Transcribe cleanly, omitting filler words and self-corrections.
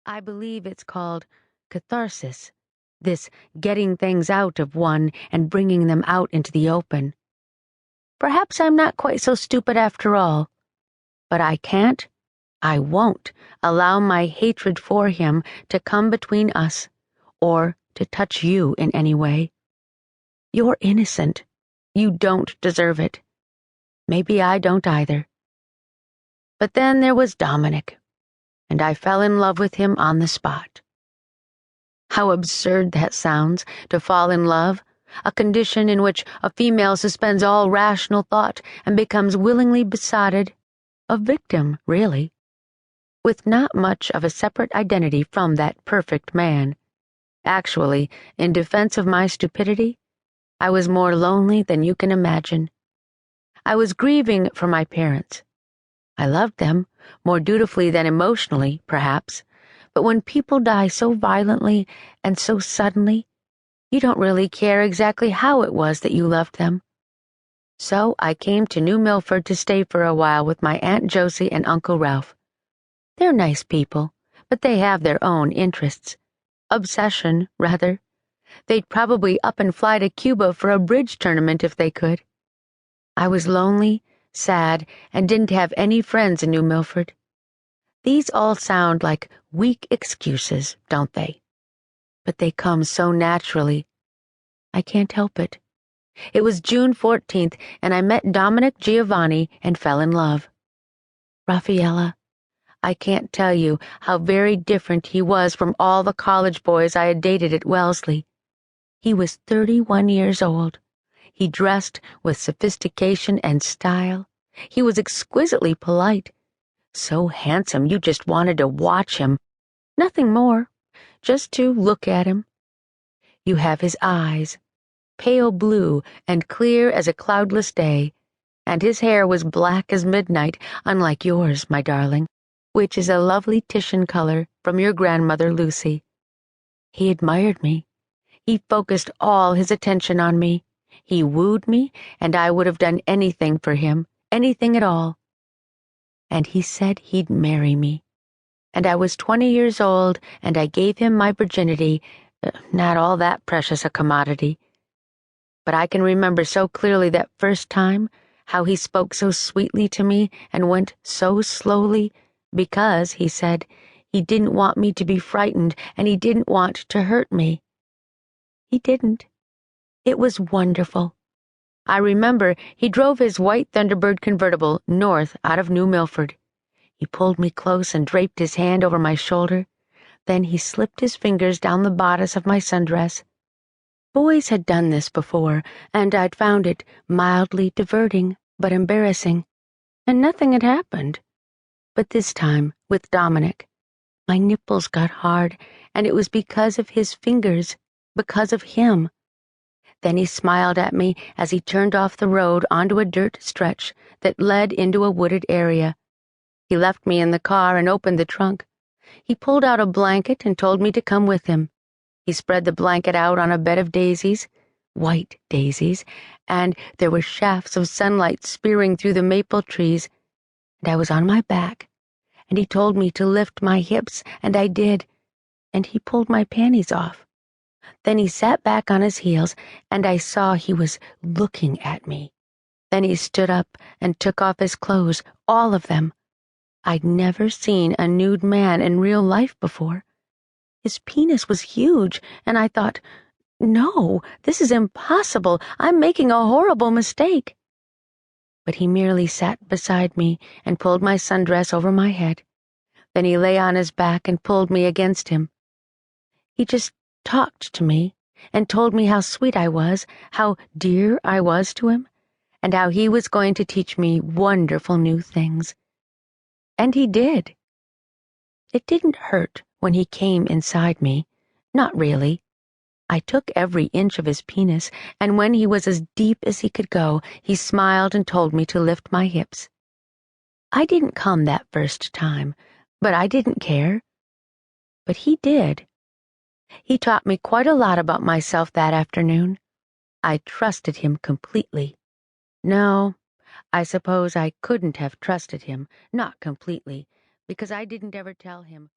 I believe it's called catharsis, this getting things out of one and bringing them out into the open. Perhaps I'm not quite so stupid after all, but I won't allow my hatred for him to come between us or to touch you in any way. You're innocent. You don't deserve it. Maybe I don't either. But then there was Dominick, and I fell in love with him on the spot. How absurd that sounds, to fall in love, a condition in which a female suspends all rational thought and becomes willingly besotted, a victim, really, with not much of a separate identity from that perfect man. Actually, in defense of my stupidity, I was more lonely than you can imagine. I was grieving for my parents. I loved them, more dutifully than emotionally, perhaps, but when people die so violently and so suddenly, you don't really care exactly how it was that you loved them. So I came to New Milford to stay for a while with my Aunt Josie and Uncle Ralph. They're nice people, but they have their own interests. Obsession, rather. They'd probably up and fly to Cuba for a bridge tournament if they could. I was lonely, sad, and didn't have any friends in New Milford. These all sound like weak excuses, don't they? But they come so naturally. I can't help it. It was June 14th, and I met Dominick Giovanni and fell in love. Rafaella, I can't tell you how very different he was from all the college boys I had dated at Wellesley. He was 31 years old. He dressed with sophistication and style. He was exquisitely polite. So handsome you just wanted to watch him. Nothing more, just to look at him. You have his eyes, pale blue and clear as a cloudless day, and his hair was black as midnight, unlike yours, my darling, which is a lovely Titian color from your grandmother Lucy. He admired me. He focused all his attention on me. He wooed me, and I would have done anything for him, anything at all. And he said he'd marry me. And I was 20 years old, and I gave him my virginity, not all that precious a commodity. But I can remember so clearly that first time, how he spoke so sweetly to me and went so slowly, because, he said, he didn't want me to be frightened and he didn't want to hurt me. He didn't. It was wonderful. I remember he drove his white Thunderbird convertible north out of New Milford. He pulled me close and draped his hand over my shoulder. Then he slipped his fingers down the bodice of my sundress. Boys had done this before, and I'd found it mildly diverting but embarrassing, and nothing had happened. But this time, with Dominick, my nipples got hard, and it was because of his fingers, because of him. Then he smiled at me as he turned off the road onto a dirt stretch that led into a wooded area. He left me in the car and opened the trunk. He pulled out a blanket and told me to come with him. He spread the blanket out on a bed of daisies, white daisies, and there were shafts of sunlight spearing through the maple trees, and I was on my back, and he told me to lift my hips, and I did, and he pulled my panties off. Then he sat back on his heels, and I saw he was looking at me. Then he stood up and took off his clothes, all of them. I'd never seen a nude man in real life before. His penis was huge, and I thought, no, this is impossible. I'm making a horrible mistake. But he merely sat beside me and pulled my sundress over my head. Then he lay on his back and pulled me against him. He just talked to me and told me how sweet I was, how dear I was to him, and how he was going to teach me wonderful new things. And he did. It didn't hurt when he came inside me, not really. I took every inch of his penis, and when he was as deep as he could go, he smiled and told me to lift my hips. I didn't come that first time, but I didn't care. But he did. He taught me quite a lot about myself that afternoon. I trusted him completely. No, I suppose I couldn't have trusted him, not completely, because I didn't ever tell him